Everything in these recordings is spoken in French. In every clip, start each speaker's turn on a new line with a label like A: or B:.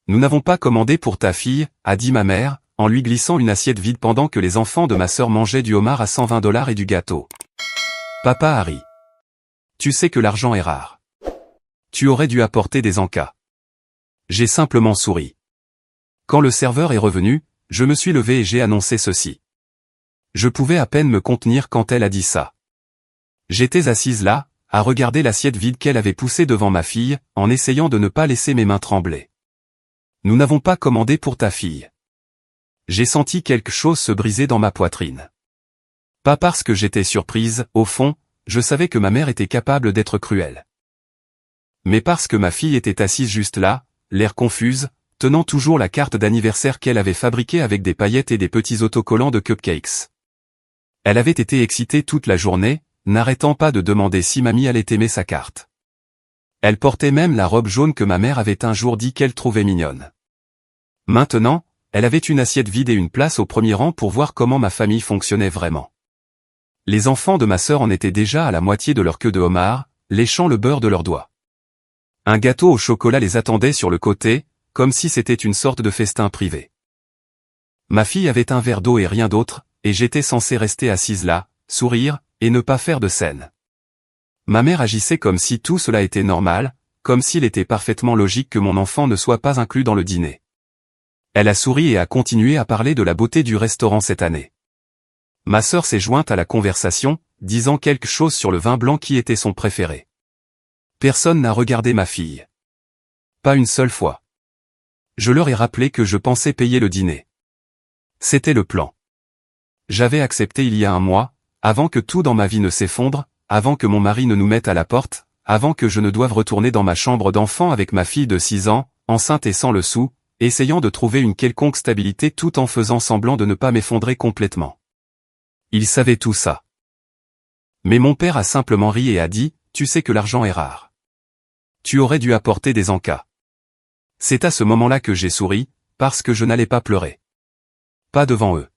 A: Nous n'avons pas commandé pour ta fille, a dit ma mère, en lui glissant une assiette vide pendant que les enfants de ma sœur mangeaient du homard à 120 $ et du gâteau. Papa a ri. Tu sais que l'argent est rare. Tu aurais dû apporter des encas. J'ai simplement souri. Quand le serveur est revenu, je me suis levé et j'ai annoncé ceci. Je pouvais à peine me contenir quand elle a dit ça. J'étais assise là, à regarder l'assiette vide qu'elle avait poussée devant ma fille, en essayant de ne pas laisser mes mains trembler. Nous n'avons pas commandé pour ta fille. J'ai senti quelque chose se briser dans ma poitrine. Pas parce que j'étais surprise, au fond, je savais que ma mère était capable d'être cruelle. Mais parce que ma fille était assise juste là, l'air confuse, tenant toujours la carte d'anniversaire qu'elle avait fabriquée avec des paillettes et des petits autocollants de cupcakes. Elle avait été excitée toute la journée, n'arrêtant pas de demander si mamie allait aimer sa carte. Elle portait même la robe jaune que ma mère avait un jour dit qu'elle trouvait mignonne. Maintenant, elle avait une assiette vide et une place au premier rang pour voir comment ma famille fonctionnait vraiment. Les enfants de ma sœur en étaient déjà à la moitié de leur queue de homard, léchant le beurre de leurs doigts. Un gâteau au chocolat les attendait sur le côté, comme si c'était une sorte de festin privé. Ma fille avait un verre d'eau et rien d'autre, et j'étais censé rester assise là, sourire, et ne pas faire de scène. Ma mère agissait comme si tout cela était normal, comme s'il était parfaitement logique que mon enfant ne soit pas inclus dans le dîner. Elle a souri et a continué à parler de la beauté du restaurant cette année. Ma sœur s'est jointe à la conversation, disant quelque chose sur le vin blanc qui était son préféré. Personne n'a regardé ma fille. Pas une seule fois. Je leur ai rappelé que je pensais payer le dîner. C'était le plan. J'avais accepté il y a un mois, avant que tout dans ma vie ne s'effondre, avant que mon mari ne nous mette à la porte, avant que je ne doive retourner dans ma chambre d'enfant avec ma fille de 6 ans, enceinte et sans le sou, essayant de trouver une quelconque stabilité tout en faisant semblant de ne pas m'effondrer complètement. Il savait tout ça. Mais mon père a simplement ri et a dit, tu sais que l'argent est rare. Tu aurais dû apporter des encas. C'est à ce moment-là que j'ai souri, parce que je n'allais pas pleurer. Pas devant eux.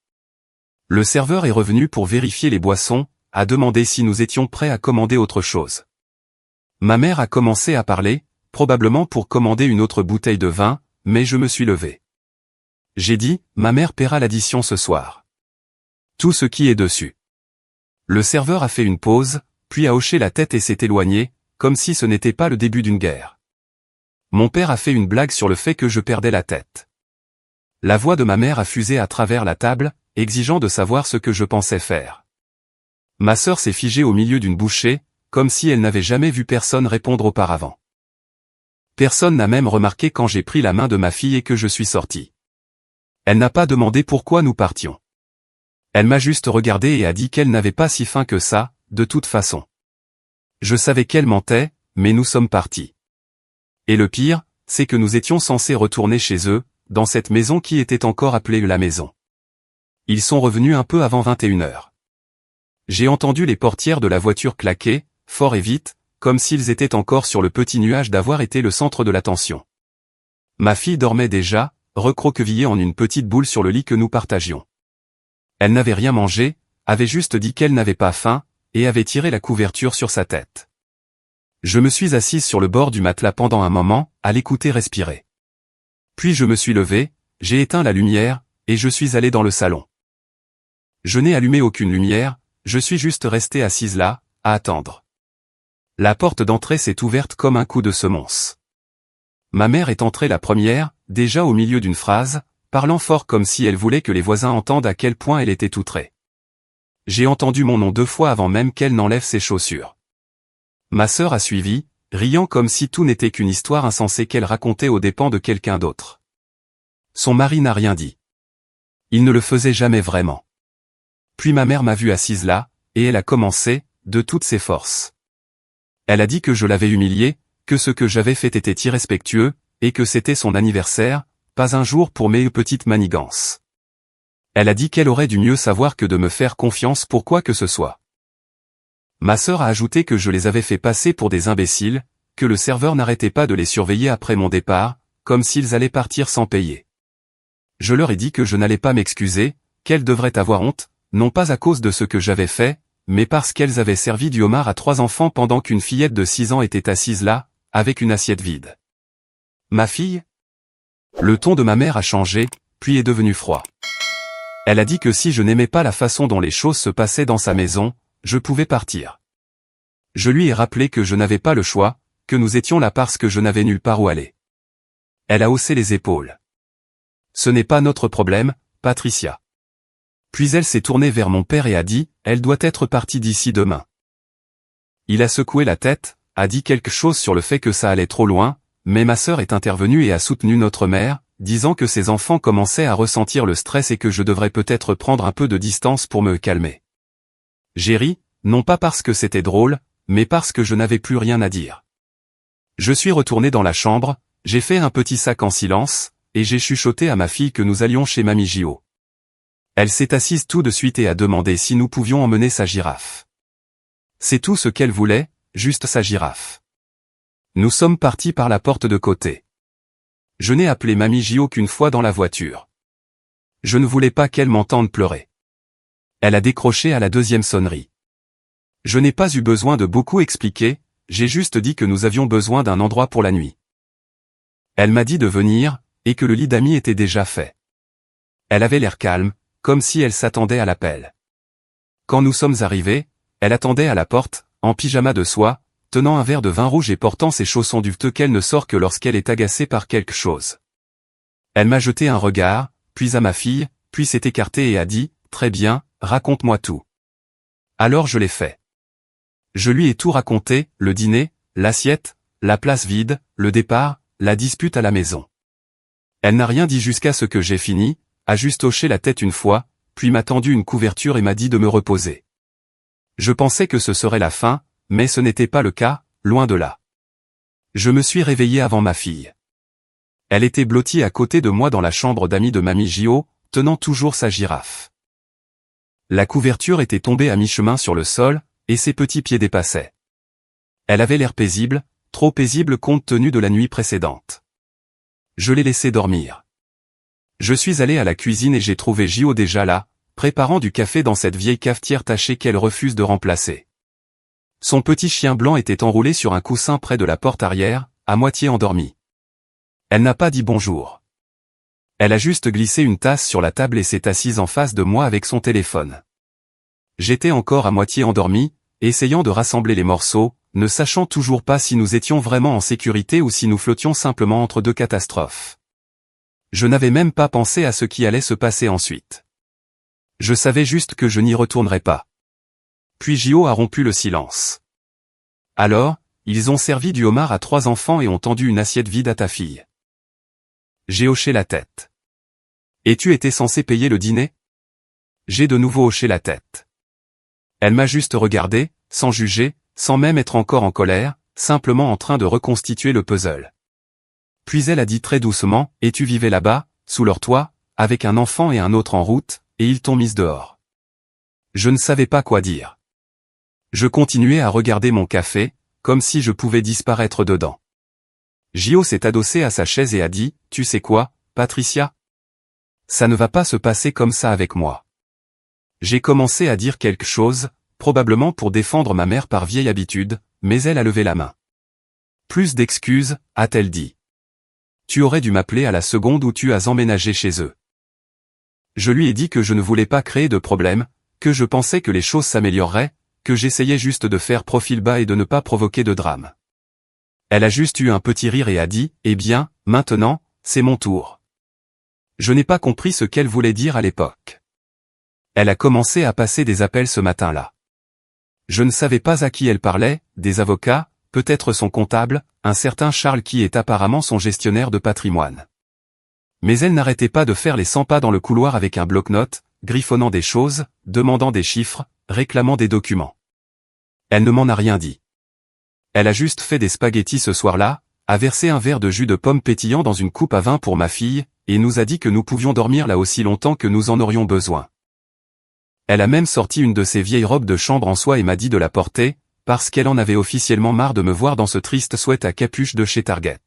A: Le serveur est revenu pour vérifier les boissons, a demandé si nous étions prêts à commander autre chose. Ma mère a commencé à parler, probablement pour commander une autre bouteille de vin, mais je me suis levé. J'ai dit, ma mère paiera l'addition ce soir. Tout ce qui est dessus. Le serveur a fait une pause, puis a hoché la tête et s'est éloigné, comme si ce n'était pas le début d'une guerre. Mon père a fait une blague sur le fait que je perdais la tête. La voix de ma mère a fusé à travers la table, exigeant de savoir ce que je pensais faire. Ma sœur s'est figée au milieu d'une bouchée, comme si elle n'avait jamais vu personne répondre auparavant. Personne n'a même remarqué quand j'ai pris la main de ma fille et que je suis sorti. Elle n'a pas demandé pourquoi nous partions. Elle m'a juste regardé et a dit qu'elle n'avait pas si faim que ça, de toute façon. Je savais qu'elle mentait, mais nous sommes partis. Et le pire, c'est que nous étions censés retourner chez eux, dans cette maison qui était encore appelée la maison. Ils sont revenus un peu avant 21h. J'ai entendu les portières de la voiture claquer, fort et vite, comme s'ils étaient encore sur le petit nuage d'avoir été le centre de l'attention. Ma fille dormait déjà, recroquevillée en une petite boule sur le lit que nous partagions. Elle n'avait rien mangé, avait juste dit qu'elle n'avait pas faim, et avait tiré la couverture sur sa tête. Je me suis assise sur le bord du matelas pendant un moment, à l'écouter respirer. Puis je me suis levé, j'ai éteint la lumière, et je suis allé dans le salon. Je n'ai allumé aucune lumière, je suis juste resté assise là, à attendre. La porte d'entrée s'est ouverte comme un coup de semonce. Ma mère est entrée la première, déjà au milieu d'une phrase, parlant fort comme si elle voulait que les voisins entendent à quel point elle était outrée. J'ai entendu mon nom 2 fois avant même qu'elle n'enlève ses chaussures. Ma sœur a suivi, riant comme si tout n'était qu'une histoire insensée qu'elle racontait aux dépens de quelqu'un d'autre. Son mari n'a rien dit. Il ne le faisait jamais vraiment. Puis ma mère m'a vue assise là, et elle a commencé, de toutes ses forces. Elle a dit que je l'avais humiliée, que ce que j'avais fait était irrespectueux, et que c'était son anniversaire, pas un jour pour mes petites manigances. Elle a dit qu'elle aurait dû mieux savoir que de me faire confiance pour quoi que ce soit. Ma sœur a ajouté que je les avais fait passer pour des imbéciles, que le serveur n'arrêtait pas de les surveiller après mon départ, comme s'ils allaient partir sans payer. Je leur ai dit que je n'allais pas m'excuser, qu'elles devraient avoir honte, non pas à cause de ce que j'avais fait, mais parce qu'elles avaient servi du homard à 3 enfants pendant qu'une fillette de 6 ans était assise là, avec une assiette vide. Ma fille ? Le ton de ma mère a changé, puis est devenu froid. Elle a dit que si je n'aimais pas la façon dont les choses se passaient dans sa maison, je pouvais partir. Je lui ai rappelé que je n'avais pas le choix, que nous étions là parce que je n'avais nulle part où aller. Elle a haussé les épaules. Ce n'est pas notre problème, Patricia. Puis elle s'est tournée vers mon père et a dit, elle doit être partie d'ici demain. Il a secoué la tête, a dit quelque chose sur le fait que ça allait trop loin, mais ma sœur est intervenue et a soutenu notre mère, disant que ses enfants commençaient à ressentir le stress et que je devrais peut-être prendre un peu de distance pour me calmer. J'ai ri, non pas parce que c'était drôle, mais parce que je n'avais plus rien à dire. Je suis retourné dans la chambre, j'ai fait un petit sac en silence, et j'ai chuchoté à ma fille que nous allions chez Mamie Gio. Elle s'est assise tout de suite et a demandé si nous pouvions emmener sa girafe. C'est tout ce qu'elle voulait, juste sa girafe. Nous sommes partis par la porte de côté. Je n'ai appelé Mamie Gio qu'une fois dans la voiture. Je ne voulais pas qu'elle m'entende pleurer. Elle a décroché à la deuxième sonnerie. Je n'ai pas eu besoin de beaucoup expliquer, j'ai juste dit que nous avions besoin d'un endroit pour la nuit. Elle m'a dit de venir, et que le lit d'amis était déjà fait. Elle avait l'air calme, comme si elle s'attendait à l'appel. Quand nous sommes arrivés, elle attendait à la porte, en pyjama de soie, tenant un verre de vin rouge et portant ses chaussons duveteux qu'elle ne sort que lorsqu'elle est agacée par quelque chose. Elle m'a jeté un regard, puis à ma fille, puis s'est écartée et a dit, « Très bien, raconte-moi tout. » Alors je l'ai fait. Je lui ai tout raconté, le dîner, l'assiette, la place vide, le départ, la dispute à la maison. Elle n'a rien dit jusqu'à ce que j'ai fini, a juste hoché la tête une fois, puis m'a tendu une couverture et m'a dit de me reposer. Je pensais que ce serait la fin, mais ce n'était pas le cas, loin de là. Je me suis réveillé avant ma fille. Elle était blottie à côté de moi dans la chambre d'amis de Mamie Gio, tenant toujours sa girafe. La couverture était tombée à mi-chemin sur le sol, et ses petits pieds dépassaient. Elle avait l'air paisible, trop paisible compte tenu de la nuit précédente. Je l'ai laissée dormir. Je suis allé à la cuisine et j'ai trouvé Gio déjà là, préparant du café dans cette vieille cafetière tachée qu'elle refuse de remplacer. Son petit chien blanc était enroulé sur un coussin près de la porte arrière, à moitié endormi. Elle n'a pas dit bonjour. Elle a juste glissé une tasse sur la table et s'est assise en face de moi avec son téléphone. J'étais encore à moitié endormi, essayant de rassembler les morceaux, ne sachant toujours pas si nous étions vraiment en sécurité ou si nous flottions simplement entre deux catastrophes. Je n'avais même pas pensé à ce qui allait se passer ensuite. Je savais juste que je n'y retournerais pas. Puis Gio a rompu le silence. Alors, ils ont servi du homard à 3 enfants et ont tendu une assiette vide à ta fille. J'ai hoché la tête. Et tu étais censé payer le dîner? J'ai de nouveau hoché la tête. Elle m'a juste regardé, sans juger, sans même être encore en colère, simplement en train de reconstituer le puzzle. Puis elle a dit très doucement, « Et tu vivais là-bas, sous leur toit, avec un enfant et un autre en route, et ils t'ont mise dehors. » Je ne savais pas quoi dire. Je continuais à regarder mon café, comme si je pouvais disparaître dedans. Gio s'est adossé à sa chaise et a dit, « Tu sais quoi, Patricia? Ça ne va pas se passer comme ça avec moi. » J'ai commencé à dire quelque chose, probablement pour défendre ma mère par vieille habitude, mais elle a levé la main. « Plus d'excuses, a-t-elle dit. Tu aurais dû m'appeler à la seconde où tu as emménagé chez eux. » Je lui ai dit que je ne voulais pas créer de problème, que je pensais que les choses s'amélioreraient, que j'essayais juste de faire profil bas et de ne pas provoquer de drame. Elle a juste eu un petit rire et a dit, « Eh bien, maintenant, c'est mon tour. » Je n'ai pas compris ce qu'elle voulait dire à l'époque. Elle a commencé à passer des appels ce matin-là. Je ne savais pas à qui elle parlait, des avocats, peut-être son comptable, un certain Charles qui est apparemment son gestionnaire de patrimoine. Mais elle n'arrêtait pas de faire les 100 pas dans le couloir avec un bloc-notes, griffonnant des choses, demandant des chiffres, réclamant des documents. Elle ne m'en a rien dit. Elle a juste fait des spaghettis ce soir-là, a versé un verre de jus de pomme pétillant dans une coupe à vin pour ma fille, et nous a dit que nous pouvions dormir là aussi longtemps que nous en aurions besoin. Elle a même sorti une de ses vieilles robes de chambre en soie et m'a dit de la porter, parce qu'elle en avait officiellement marre de me voir dans ce triste sweat à capuche de chez Target.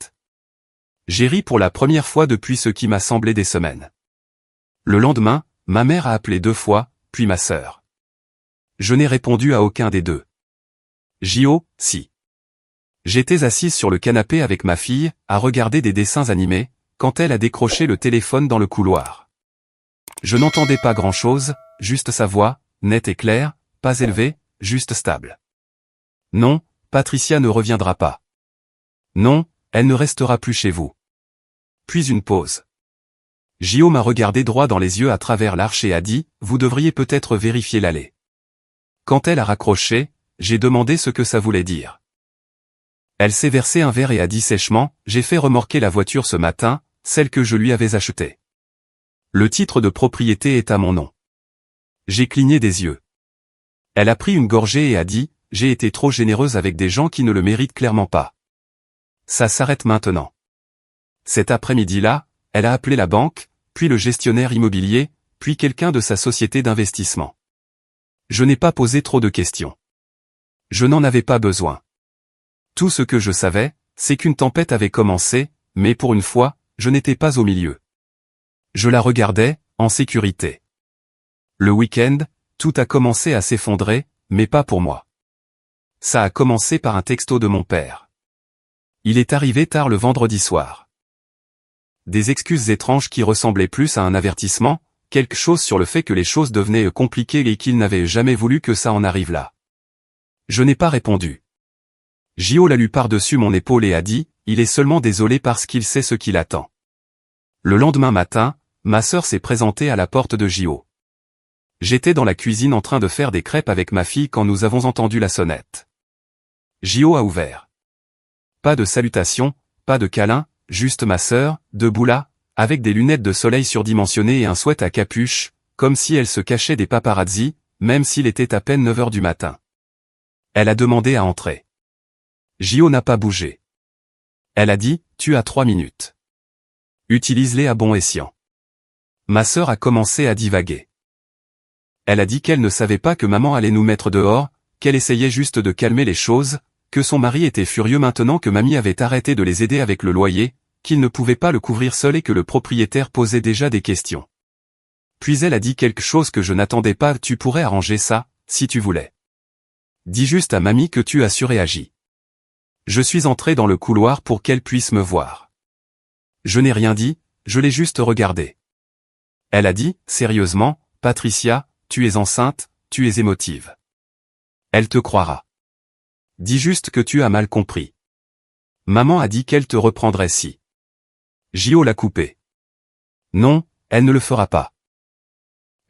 A: J'ai ri pour la première fois depuis ce qui m'a semblé des semaines. Le lendemain, ma mère a appelé 2 fois, puis ma sœur. Je n'ai répondu à aucun des deux. Gio, si. J'étais assise sur le canapé avec ma fille, à regarder des dessins animés, quand elle a décroché le téléphone dans le couloir. Je n'entendais pas grand-chose, juste sa voix, nette et claire, pas élevée, juste stable. Non, Patricia ne reviendra pas. Non, elle ne restera plus chez vous. Puis une pause. Gio m'a regardé droit dans les yeux à travers l'arche et a dit, vous devriez peut-être vérifier l'allée. Quand elle a raccroché, j'ai demandé ce que ça voulait dire. Elle s'est versé un verre et a dit sèchement, j'ai fait remorquer la voiture ce matin, celle que je lui avais achetée. Le titre de propriété est à mon nom. J'ai cligné des yeux. Elle a pris une gorgée et a dit, j'ai été trop généreuse avec des gens qui ne le méritent clairement pas. Ça s'arrête maintenant. Cet après-midi-là, elle a appelé la banque, puis le gestionnaire immobilier, puis quelqu'un de sa société d'investissement. Je n'ai pas posé trop de questions. Je n'en avais pas besoin. Tout ce que je savais, c'est qu'une tempête avait commencé, mais pour une fois, je n'étais pas au milieu. Je la regardais, en sécurité. Le week-end, tout a commencé à s'effondrer, mais pas pour moi. Ça a commencé par un texto de mon père. Il est arrivé tard le vendredi soir. Des excuses étranges qui ressemblaient plus à un avertissement, quelque chose sur le fait que les choses devenaient compliquées et qu'il n'avait jamais voulu que ça en arrive là. Je n'ai pas répondu. Gio l'a lu par-dessus mon épaule et a dit, il est seulement désolé parce qu'il sait ce qui l'attend. Le lendemain matin, ma sœur s'est présentée à la porte de Gio. J'étais dans la cuisine en train de faire des crêpes avec ma fille quand nous avons entendu la sonnette. Gio a ouvert. Pas de salutation, pas de câlin, juste ma sœur, debout là, avec des lunettes de soleil surdimensionnées et un sweat à capuche, comme si elle se cachait des paparazzis, même s'il était à peine 9 heures du matin. Elle a demandé à entrer. Gio n'a pas bougé. Elle a dit, tu as 3 minutes. Utilise-les à bon escient. Ma sœur a commencé à divaguer. Elle a dit qu'elle ne savait pas que maman allait nous mettre dehors, qu'elle essayait juste de calmer les choses, que son mari était furieux maintenant que mamie avait arrêté de les aider avec le loyer, qu'il ne pouvait pas le couvrir seul et que le propriétaire posait déjà des questions. Puis elle a dit quelque chose que je n'attendais pas, tu pourrais arranger ça, si tu voulais. Dis juste à mamie que tu as surréagi. Je suis entré dans le couloir pour qu'elle puisse me voir. Je n'ai rien dit, je l'ai juste regardé. Elle a dit, sérieusement, Patricia, tu es enceinte, tu es émotive. Elle te croira. Dis juste que tu as mal compris. Maman a dit qu'elle te reprendrait si. Gio l'a coupé. Non, elle ne le fera pas.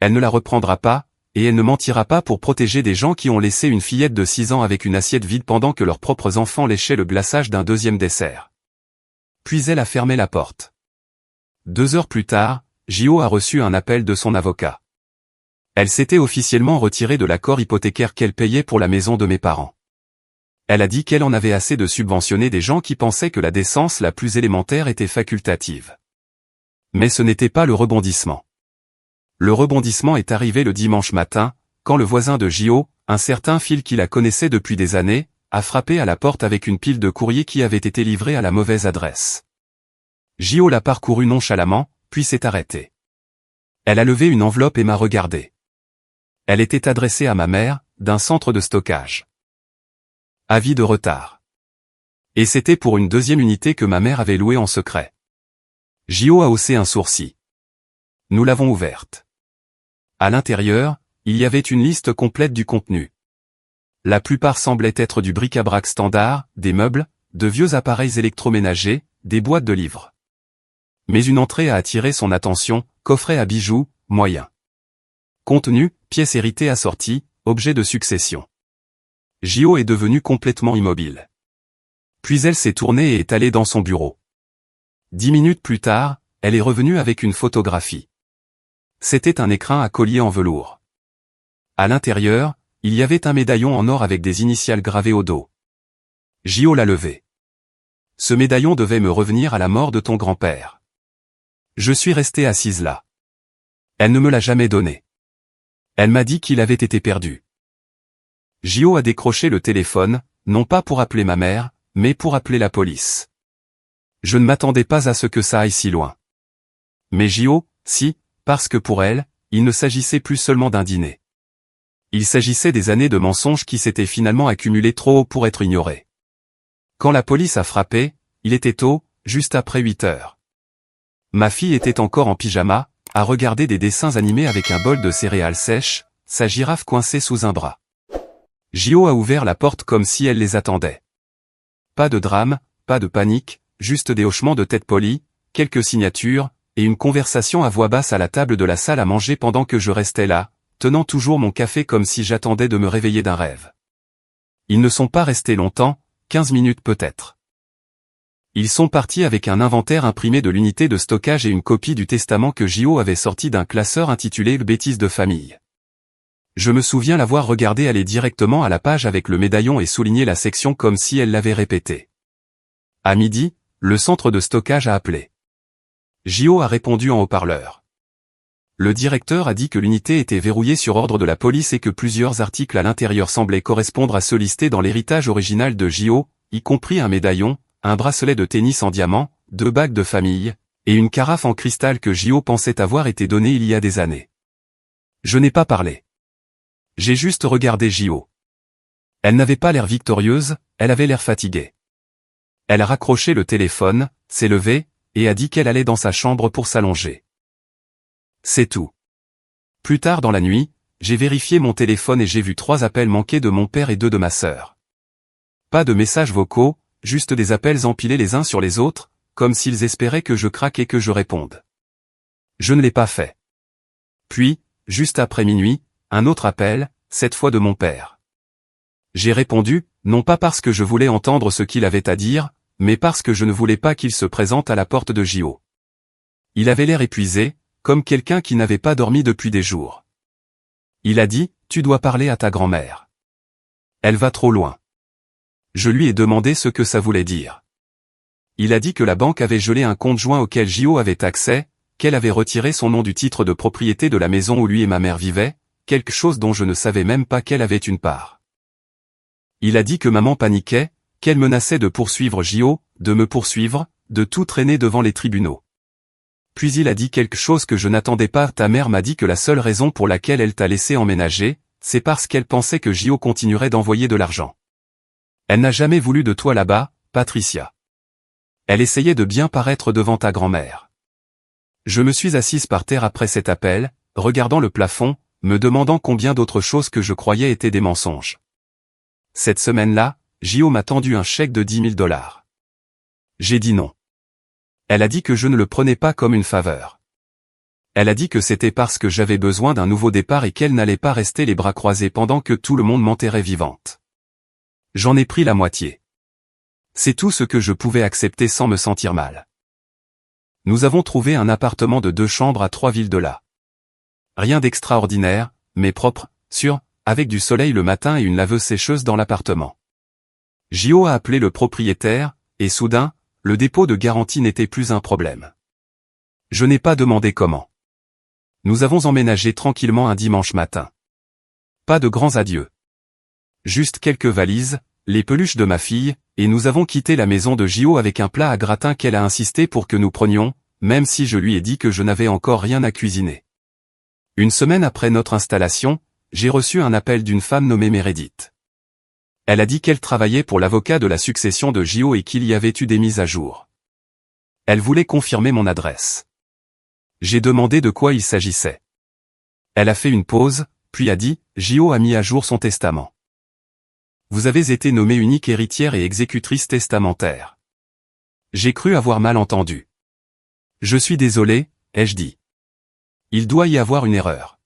A: Elle ne la reprendra pas, et elle ne mentira pas pour protéger des gens qui ont laissé une fillette de 6 ans avec une assiette vide pendant que leurs propres enfants léchaient le glaçage d'un deuxième dessert. Puis elle a fermé la porte. 2 heures plus tard, Gio a reçu un appel de son avocat. Elle s'était officiellement retirée de l'accord hypothécaire qu'elle payait pour la maison de mes parents. Elle a dit qu'elle en avait assez de subventionner des gens qui pensaient que la décence la plus élémentaire était facultative. Mais ce n'était pas le rebondissement. Le rebondissement est arrivé le dimanche matin, quand le voisin de Gio, un certain Phil qui la connaissait depuis des années, a frappé à la porte avec une pile de courriers qui avait été livrés à la mauvaise adresse. Gio l'a parcouru nonchalamment, puis s'est arrêtée. Elle a levé une enveloppe et m'a regardé. Elle était adressée à ma mère, d'un centre de stockage. Avis de retard. Et c'était pour une deuxième unité que ma mère avait louée en secret. Gio a haussé un sourcil. Nous l'avons ouverte. À l'intérieur, il y avait une liste complète du contenu. La plupart semblaient être du bric-à-brac standard, des meubles, de vieux appareils électroménagers, des boîtes de livres. Mais une entrée a attiré son attention, coffret à bijoux, moyen. Contenu, pièces héritées assorties, objets de succession. Gio est devenue complètement immobile. Puis elle s'est tournée et est allée dans son bureau. 10 minutes plus tard, elle est revenue avec une photographie. C'était un écrin à collier en velours. À l'intérieur, il y avait un médaillon en or avec des initiales gravées au dos. Gio l'a levé. Ce médaillon devait me revenir à la mort de ton grand-père. Je suis restée assise là. Elle ne me l'a jamais donné. Elle m'a dit qu'il avait été perdu. Gio a décroché le téléphone, non pas pour appeler ma mère, mais pour appeler la police. Je ne m'attendais pas à ce que ça aille si loin. Mais Gio, si, parce que pour elle, il ne s'agissait plus seulement d'un dîner. Il s'agissait des années de mensonges qui s'étaient finalement accumulées trop haut pour être ignorées. Quand la police a frappé, il était tôt, juste après 8 heures. Ma fille était encore en pyjama, à regarder des dessins animés avec un bol de céréales sèches, sa girafe coincée sous un bras. Gio a ouvert la porte comme si elle les attendait. Pas de drame, pas de panique, juste des hochements de tête polis, quelques signatures, et une conversation à voix basse à la table de la salle à manger pendant que je restais là, tenant toujours mon café comme si j'attendais de me réveiller d'un rêve. Ils ne sont pas restés longtemps, 15 minutes peut-être. Ils sont partis avec un inventaire imprimé de l'unité de stockage et une copie du testament que Gio avait sorti d'un classeur intitulé « Bêtises de famille ». Je me souviens l'avoir regardé aller directement à la page avec le médaillon et souligner la section comme si elle l'avait répété. À midi, le centre de stockage a appelé. Gio a répondu en haut-parleur. Le directeur a dit que l'unité était verrouillée sur ordre de la police et que plusieurs articles à l'intérieur semblaient correspondre à ceux listés dans l'héritage original de Gio, y compris un médaillon, un bracelet de tennis en diamant, 2 bagues de famille, et une carafe en cristal que Gio pensait avoir été donnée il y a des années. Je n'ai pas parlé. J'ai juste regardé Gio. Elle n'avait pas l'air victorieuse, elle avait l'air fatiguée. Elle a raccroché le téléphone, s'est levée, et a dit qu'elle allait dans sa chambre pour s'allonger. C'est tout. Plus tard dans la nuit, j'ai vérifié mon téléphone et j'ai vu 3 appels manqués de mon père et 2 de ma sœur. Pas de messages vocaux, juste des appels empilés les uns sur les autres, comme s'ils espéraient que je craque et que je réponde. Je ne l'ai pas fait. Puis, juste après minuit, un autre appel, cette fois de mon père. J'ai répondu, non pas parce que je voulais entendre ce qu'il avait à dire, mais parce que je ne voulais pas qu'il se présente à la porte de Gio. Il avait l'air épuisé, comme quelqu'un qui n'avait pas dormi depuis des jours. Il a dit, tu dois parler à ta grand-mère. Elle va trop loin. Je lui ai demandé ce que ça voulait dire. Il a dit que la banque avait gelé un compte joint auquel Gio avait accès, qu'elle avait retiré son nom du titre de propriété de la maison où lui et ma mère vivaient, quelque chose dont je ne savais même pas qu'elle avait une part. Il a dit que maman paniquait, qu'elle menaçait de poursuivre Gio, de me poursuivre, de tout traîner devant les tribunaux. Puis il a dit quelque chose que je n'attendais pas. Ta mère m'a dit que la seule raison pour laquelle elle t'a laissé emménager, c'est parce qu'elle pensait que Gio continuerait d'envoyer de l'argent. Elle n'a jamais voulu de toi là-bas, Patricia. Elle essayait de bien paraître devant ta grand-mère. Je me suis assise par terre après cet appel, regardant le plafond, me demandant combien d'autres choses que je croyais étaient des mensonges. Cette semaine-là, Gio m'a tendu un chèque de 10 000 $. J'ai dit non. Elle a dit que je ne le prenais pas comme une faveur. Elle a dit que c'était parce que j'avais besoin d'un nouveau départ et qu'elle n'allait pas rester les bras croisés pendant que tout le monde m'enterrait vivante. J'en ai pris la moitié. C'est tout ce que je pouvais accepter sans me sentir mal. Nous avons trouvé un appartement de 2 chambres à 3 villes de là. Rien d'extraordinaire, mais propre, sûr, avec du soleil le matin et une laveuse sécheuse dans l'appartement. Gio a appelé le propriétaire, et soudain, le dépôt de garantie n'était plus un problème. Je n'ai pas demandé comment. Nous avons emménagé tranquillement un dimanche matin. Pas de grands adieux. Juste quelques valises, les peluches de ma fille, et nous avons quitté la maison de Gio avec un plat à gratin qu'elle a insisté pour que nous prenions, même si je lui ai dit que je n'avais encore rien à cuisiner. Une semaine après notre installation, j'ai reçu un appel d'une femme nommée Meredith. Elle a dit qu'elle travaillait pour l'avocat de la succession de Gio et qu'il y avait eu des mises à jour. Elle voulait confirmer mon adresse. J'ai demandé de quoi il s'agissait. Elle a fait une pause, puis a dit, Gio a mis à jour son testament. Vous avez été nommée unique héritière et exécutrice testamentaire. J'ai cru avoir mal entendu. Je suis désolé, ai-je dit. Il doit y avoir une erreur.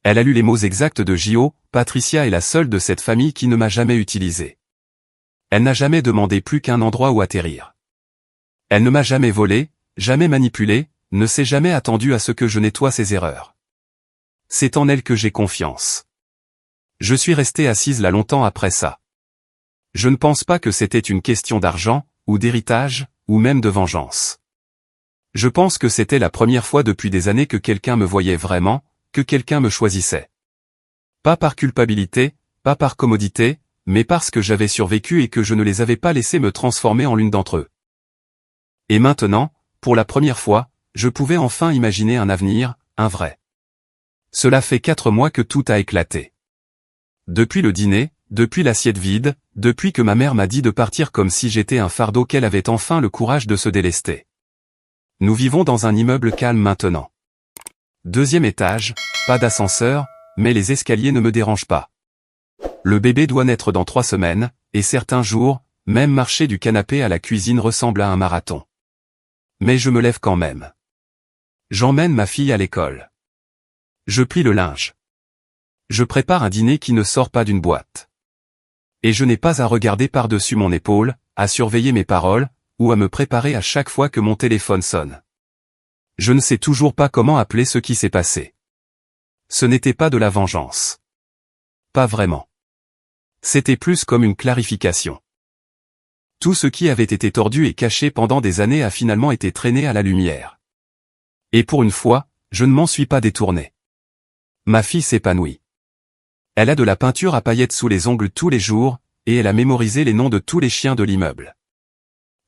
A: Elle a lu les mots exacts de Gio, Patricia est la seule de cette famille qui ne m'a jamais utilisé. Elle n'a jamais demandé plus qu'un endroit où atterrir. Elle ne m'a jamais volé, jamais manipulé, ne s'est jamais attendue à ce que je nettoie ses erreurs. C'est en elle que j'ai confiance. Je suis resté assise là longtemps après ça. Je ne pense pas que c'était une question d'argent, ou d'héritage, ou même de vengeance. Je pense que c'était la première fois depuis des années que quelqu'un me voyait vraiment, que quelqu'un me choisissait. Pas par culpabilité, pas par commodité, mais parce que j'avais survécu et que je ne les avais pas laissés me transformer en l'une d'entre eux. Et maintenant, pour la première fois, je pouvais enfin imaginer un avenir, un vrai. Cela fait 4 mois que tout a éclaté. Depuis le dîner, depuis l'assiette vide, depuis que ma mère m'a dit de partir comme si j'étais un fardeau qu'elle avait enfin le courage de se délester. Nous vivons dans un immeuble calme maintenant. 2e étage, pas d'ascenseur, mais les escaliers ne me dérangent pas. Le bébé doit naître dans 3 semaines, et certains jours, même marcher du canapé à la cuisine ressemble à un marathon. Mais je me lève quand même. J'emmène ma fille à l'école. Je plie le linge. Je prépare un dîner qui ne sort pas d'une boîte. Et je n'ai pas à regarder par-dessus mon épaule, à surveiller mes paroles, ou à me préparer à chaque fois que mon téléphone sonne. Je ne sais toujours pas comment appeler ce qui s'est passé. Ce n'était pas de la vengeance. Pas vraiment. C'était plus comme une clarification. Tout ce qui avait été tordu et caché pendant des années a finalement été traîné à la lumière. Et pour une fois, je ne m'en suis pas détourné. Ma fille s'épanouit. Elle a de la peinture à paillettes sous les ongles tous les jours, et elle a mémorisé les noms de tous les chiens de l'immeuble.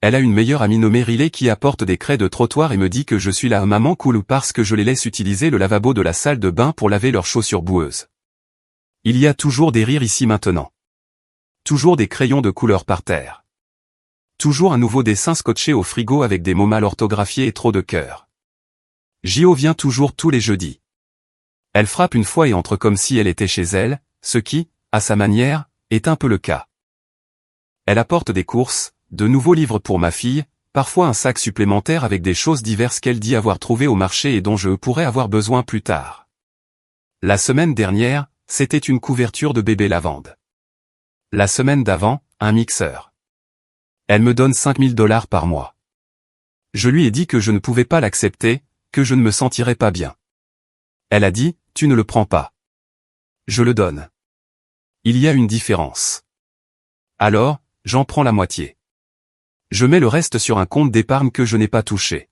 A: Elle a une meilleure amie nommée Riley qui apporte des craies de trottoir et me dit que je suis la maman cool parce que je les laisse utiliser le lavabo de la salle de bain pour laver leurs chaussures boueuses. Il y a toujours des rires ici maintenant. Toujours des crayons de couleur par terre. Toujours un nouveau dessin scotché au frigo avec des mots mal orthographiés et trop de cœur. Jo vient toujours tous les jeudis. Elle frappe une fois et entre comme si elle était chez elle, ce qui, à sa manière, est un peu le cas. Elle apporte des courses, de nouveaux livres pour ma fille, parfois un sac supplémentaire avec des choses diverses qu'elle dit avoir trouvées au marché et dont je pourrais avoir besoin plus tard. La semaine dernière, c'était une couverture de bébé lavande. La semaine d'avant, un mixeur. Elle me donne 5 000 $ par mois. Je lui ai dit que je ne pouvais pas l'accepter, que je ne me sentirais pas bien. Elle a dit, tu ne le prends pas. Je le donne. Il y a une différence. Alors, j'en prends la moitié. Je mets le reste sur un compte d'épargne que je n'ai pas touché.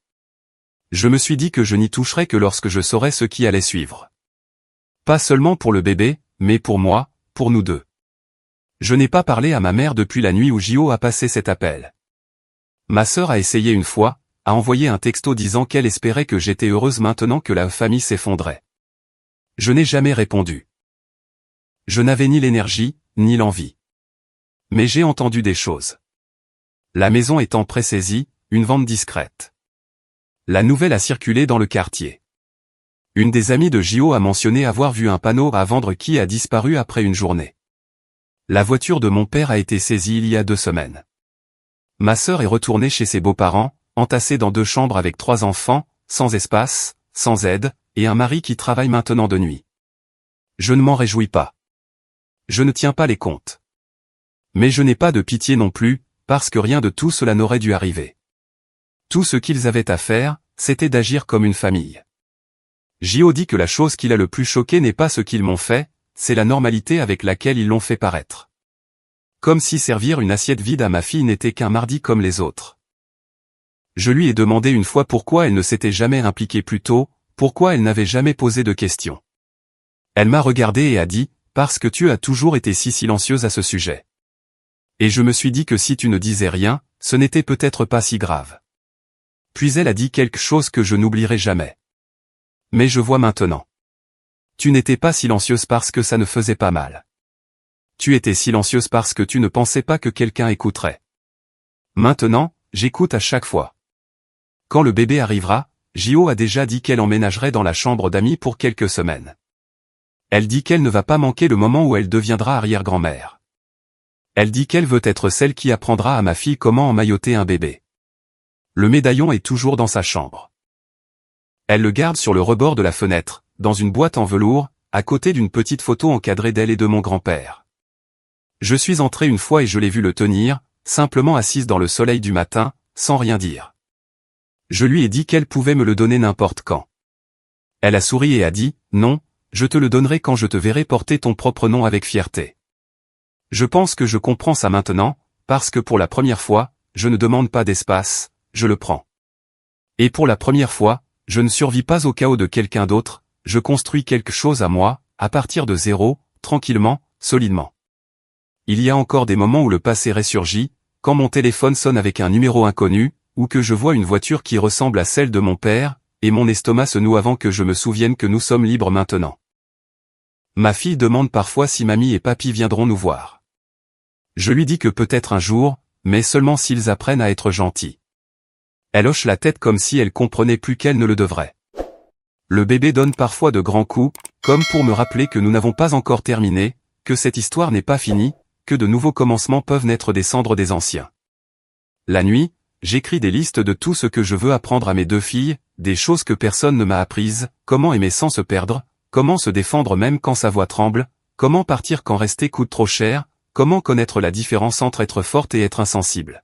A: Je me suis dit que je n'y toucherais que lorsque je saurais ce qui allait suivre. Pas seulement pour le bébé, mais pour moi, pour nous deux. Je n'ai pas parlé à ma mère depuis la nuit où Jo a passé cet appel. Ma sœur a essayé une fois, a envoyé un texto disant qu'elle espérait que j'étais heureuse maintenant que la famille s'effondrait. Je n'ai jamais répondu. Je n'avais ni l'énergie, ni l'envie. Mais j'ai entendu des choses. La maison étant pré-saisie, une vente discrète. La nouvelle a circulé dans le quartier. Une des amies de Jo a mentionné avoir vu un panneau à vendre qui a disparu après une journée. La voiture de mon père a été saisie il y a 2 semaines. Ma sœur est retournée chez ses beaux-parents, entassée dans 2 chambres avec 3 enfants, sans espace, sans aide, et un mari qui travaille maintenant de nuit. Je ne m'en réjouis pas. Je ne tiens pas les comptes. Mais je n'ai pas de pitié non plus, parce que rien de tout cela n'aurait dû arriver. Tout ce qu'ils avaient à faire, c'était d'agir comme une famille. Jo dit que la chose qui l'a le plus choqué n'est pas ce qu'ils m'ont fait, c'est la normalité avec laquelle ils l'ont fait paraître. Comme si servir une assiette vide à ma fille n'était qu'un mardi comme les autres. Je lui ai demandé une fois pourquoi elle ne s'était jamais impliquée plus tôt, pourquoi elle n'avait jamais posé de questions. Elle m'a regardé et a dit, parce que tu as toujours été si silencieuse à ce sujet. Et je me suis dit que si tu ne disais rien, ce n'était peut-être pas si grave. Puis elle a dit quelque chose que je n'oublierai jamais. Mais je vois maintenant. Tu n'étais pas silencieuse parce que ça ne faisait pas mal. Tu étais silencieuse parce que tu ne pensais pas que quelqu'un écouterait. Maintenant, j'écoute à chaque fois. Quand le bébé arrivera, Jo a déjà dit qu'elle emménagerait dans la chambre d'amis pour quelques semaines. Elle dit qu'elle ne va pas manquer le moment où elle deviendra arrière-grand-mère. Elle dit qu'elle veut être celle qui apprendra à ma fille comment emmailloter un bébé. Le médaillon est toujours dans sa chambre. Elle le garde sur le rebord de la fenêtre, dans une boîte en velours, à côté d'une petite photo encadrée d'elle et de mon grand-père. Je suis entré une fois et je l'ai vu le tenir, simplement assise dans le soleil du matin, sans rien dire. Je lui ai dit qu'elle pouvait me le donner n'importe quand. Elle a souri et a dit, non, je te le donnerai quand je te verrai porter ton propre nom avec fierté. Je pense que je comprends ça maintenant, parce que pour la première fois, je ne demande pas d'espace, je le prends. Et pour la première fois, je ne survis pas au chaos de quelqu'un d'autre, je construis quelque chose à moi, à partir de zéro, tranquillement, solidement. Il y a encore des moments où le passé ressurgit, quand mon téléphone sonne avec un numéro inconnu, ou que je vois une voiture qui ressemble à celle de mon père, et mon estomac se noue avant que je me souvienne que nous sommes libres maintenant. Ma fille demande parfois si mamie et papy viendront nous voir. Je lui dis que peut-être un jour, mais seulement s'ils apprennent à être gentils. Elle hoche la tête comme si elle comprenait plus qu'elle ne le devrait. Le bébé donne parfois de grands coups, comme pour me rappeler que nous n'avons pas encore terminé, que cette histoire n'est pas finie, que de nouveaux commencements peuvent naître des cendres des anciens. La nuit, j'écris des listes de tout ce que je veux apprendre à mes 2 filles, des choses que personne ne m'a apprises, comment aimer sans se perdre, comment se défendre même quand sa voix tremble, comment partir quand rester coûte trop cher, comment connaître la différence entre être forte et être insensible.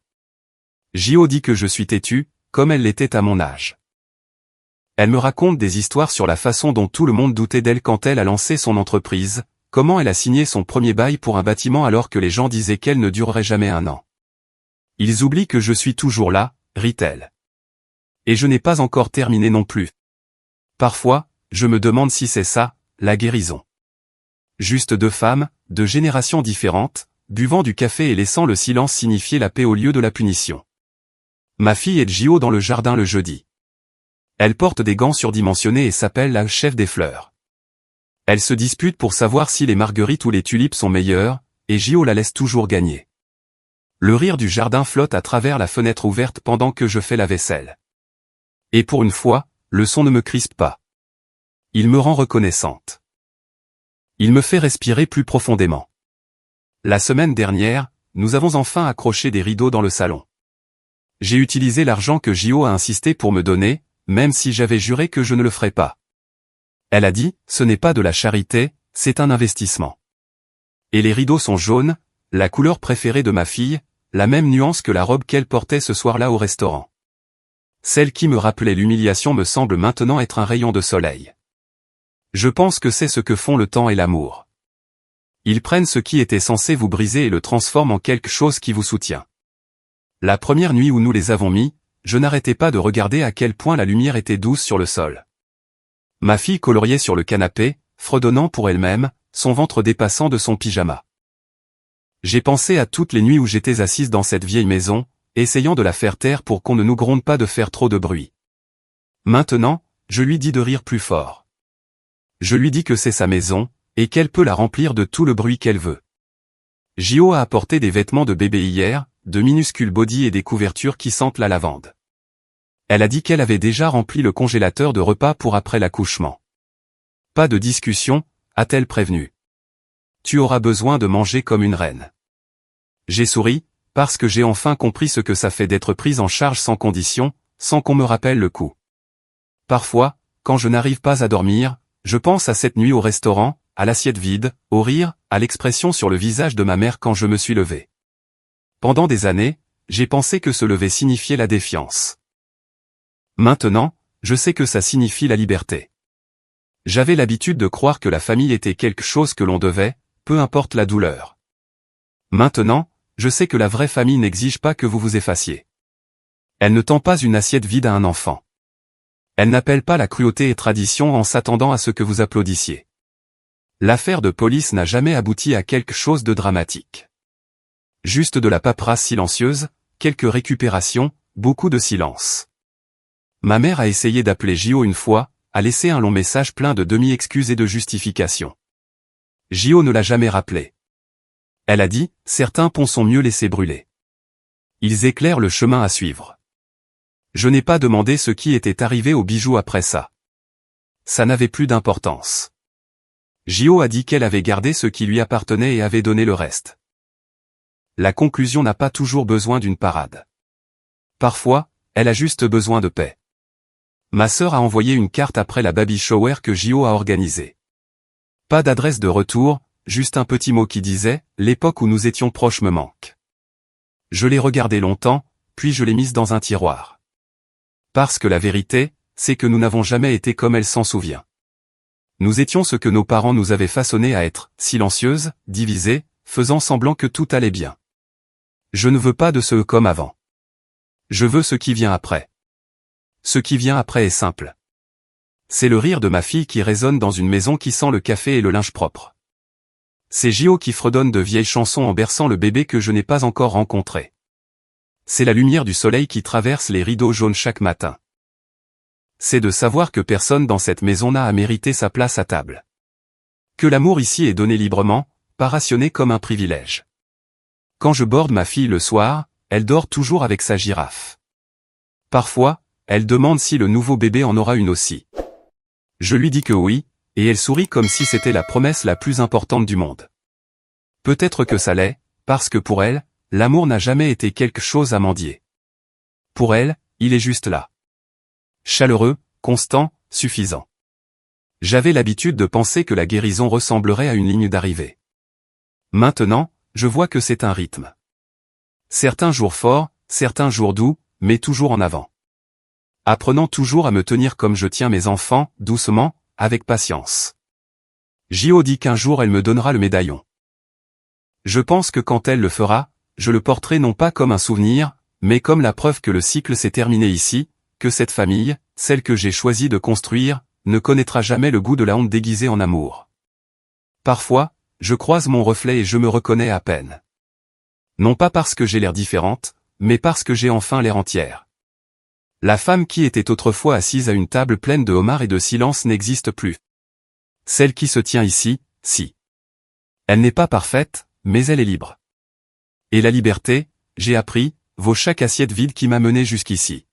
A: Gio dit que je suis têtue, comme elle l'était à mon âge. Elle me raconte des histoires sur la façon dont tout le monde doutait d'elle quand elle a lancé son entreprise, comment elle a signé son premier bail pour un bâtiment alors que les gens disaient qu'elle ne durerait jamais 1 an. Ils oublient que je suis toujours là, rit-elle. Et je n'ai pas encore terminé non plus. Parfois, je me demande si c'est ça, la guérison. Juste 2 femmes, de générations différentes, buvant du café et laissant le silence signifier la paix au lieu de la punition. Ma fille est Gio dans le jardin le jeudi. Elle porte des gants surdimensionnés et s'appelle la chef des fleurs. Elle se dispute pour savoir si les marguerites ou les tulipes sont meilleures, et Gio la laisse toujours gagner. Le rire du jardin flotte à travers la fenêtre ouverte pendant que je fais la vaisselle. Et pour une fois, le son ne me crispe pas. Il me rend reconnaissante. Il me fait respirer plus profondément. La semaine dernière, nous avons enfin accroché des rideaux dans le salon. J'ai utilisé l'argent que Gio a insisté pour me donner, même si j'avais juré que je ne le ferais pas. Elle a dit, ce n'est pas de la charité, c'est un investissement. Et les rideaux sont jaunes, la couleur préférée de ma fille, la même nuance que la robe qu'elle portait ce soir-là au restaurant. Celle qui me rappelait l'humiliation me semble maintenant être un rayon de soleil. Je pense que c'est ce que font le temps et l'amour. Ils prennent ce qui était censé vous briser et le transforment en quelque chose qui vous soutient. La première nuit où nous les avons mis, je n'arrêtais pas de regarder à quel point la lumière était douce sur le sol. Ma fille coloriait sur le canapé, fredonnant pour elle-même, son ventre dépassant de son pyjama. J'ai pensé à toutes les nuits où j'étais assise dans cette vieille maison, essayant de la faire taire pour qu'on ne nous gronde pas de faire trop de bruit. Maintenant, je lui dis de rire plus fort. Je lui dis que c'est sa maison, et qu'elle peut la remplir de tout le bruit qu'elle veut. Gio a apporté des vêtements de bébé hier, de minuscules bodys et des couvertures qui sentent la lavande. Elle a dit qu'elle avait déjà rempli le congélateur de repas pour après l'accouchement. Pas de discussion, a-t-elle prévenu. Tu auras besoin de manger comme une reine. J'ai souri, parce que j'ai enfin compris ce que ça fait d'être prise en charge sans condition, sans qu'on me rappelle le coup. Parfois, quand je n'arrive pas à dormir, je pense à cette nuit au restaurant, à l'assiette vide, au rire, à l'expression sur le visage de ma mère quand je me suis levé. Pendant des années, j'ai pensé que se lever signifiait la défiance. Maintenant, je sais que ça signifie la liberté. J'avais l'habitude de croire que la famille était quelque chose que l'on devait, peu importe la douleur. Maintenant, je sais que la vraie famille n'exige pas que vous vous effaciez. Elle ne tend pas une assiette vide à un enfant. Elle n'appelle pas la cruauté et tradition en s'attendant à ce que vous applaudissiez. L'affaire de police n'a jamais abouti à quelque chose de dramatique. Juste de la paperasse silencieuse, quelques récupérations, beaucoup de silence. Ma mère a essayé d'appeler Gio une fois, a laissé un long message plein de demi-excuses et de justifications. Gio ne l'a jamais rappelé. Elle a dit, certains ponts sont mieux laissés brûler. Ils éclairent le chemin à suivre. Je n'ai pas demandé ce qui était arrivé aux bijoux après ça. Ça n'avait plus d'importance. Gio a dit qu'elle avait gardé ce qui lui appartenait et avait donné le reste. La conclusion n'a pas toujours besoin d'une parade. Parfois, elle a juste besoin de paix. Ma sœur a envoyé une carte après la baby shower que Gio a organisée. Pas d'adresse de retour, juste un petit mot qui disait « L'époque où nous étions proches me manque ». Je l'ai regardée longtemps, puis je l'ai mise dans un tiroir. Parce que la vérité, c'est que nous n'avons jamais été comme elle s'en souvient. Nous étions ce que nos parents nous avaient façonné à être, silencieuses, divisées, faisant semblant que tout allait bien. Je ne veux pas de ce comme avant. Je veux ce qui vient après. Ce qui vient après est simple. C'est le rire de ma fille qui résonne dans une maison qui sent le café et le linge propre. C'est Gio qui fredonne de vieilles chansons en berçant le bébé que je n'ai pas encore rencontré. C'est la lumière du soleil qui traverse les rideaux jaunes chaque matin. C'est de savoir que personne dans cette maison n'a à mériter sa place à table. Que l'amour ici est donné librement, pas rationné comme un privilège. Quand je borde ma fille le soir, elle dort toujours avec sa girafe. Parfois, elle demande si le nouveau bébé en aura une aussi. Je lui dis que oui, et elle sourit comme si c'était la promesse la plus importante du monde. Peut-être que ça l'est, parce que pour elle, l'amour n'a jamais été quelque chose à mendier. Pour elle, il est juste là. Chaleureux, constant, suffisant. J'avais l'habitude de penser que la guérison ressemblerait à une ligne d'arrivée. Maintenant, je vois que c'est un rythme. Certains jours forts, certains jours doux, mais toujours en avant. Apprenant toujours à me tenir comme je tiens mes enfants, doucement, avec patience. Jo dit qu'un jour elle me donnera le médaillon. Je pense que quand elle le fera, je le porterai non pas comme un souvenir, mais comme la preuve que le cycle s'est terminé ici, que cette famille, celle que j'ai choisi de construire, ne connaîtra jamais le goût de la honte déguisée en amour. Parfois, je croise mon reflet et je me reconnais à peine. Non pas parce que j'ai l'air différente, mais parce que j'ai enfin l'air entière. La femme qui était autrefois assise à une table pleine de homards et de silence n'existe plus. Celle qui se tient ici, si. Elle n'est pas parfaite, mais elle est libre. Et la liberté, j'ai appris, vaut chaque assiette vide qui m'a mené jusqu'ici.